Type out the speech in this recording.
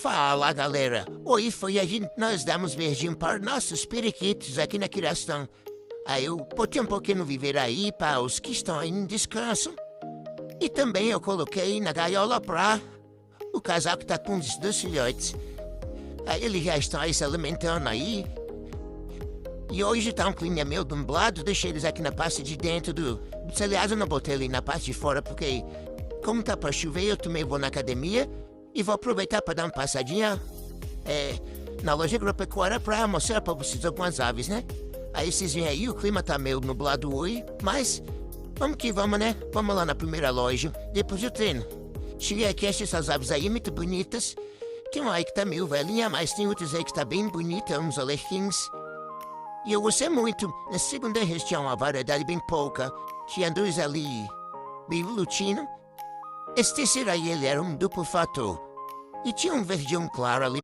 Fala, galera. Hoje foi nós damos beijinho para nossos periquitos aqui na criação. Aí eu botei um pouquinho viver aí para os que estão em descanso. E também eu coloquei na gaiola para o casal que tá com os dois filhotes. Aí eles já estão aí se alimentando aí. E hoje tá um clima meio nublado, deixei eles aqui na parte de dentro do... Aliás, eu não botei ele na parte de fora porque, como tá pra chover, eu também vou na academia e vou aproveitar para dar uma passadinha na loja agropecuária para mostrar para vocês algumas aves, né? Aí vocês veem aí, o clima tá meio nublado hoje, mas vamos que vamos, né? Vamos lá na primeira loja, depois do treino. Cheguei aqui, achei essas aves aí muito bonitas. Tem uma aí que tá meio velhinha, mas tem outras aí que tá bem bonita, uns alechinhos. E eu gostei muito. Na segunda vez tinha uma variedade bem pouca. Tinha dois ali, bem lutino. Esse terceiro aí, ele era um duplo fator. E tinha um verdinho claro ali.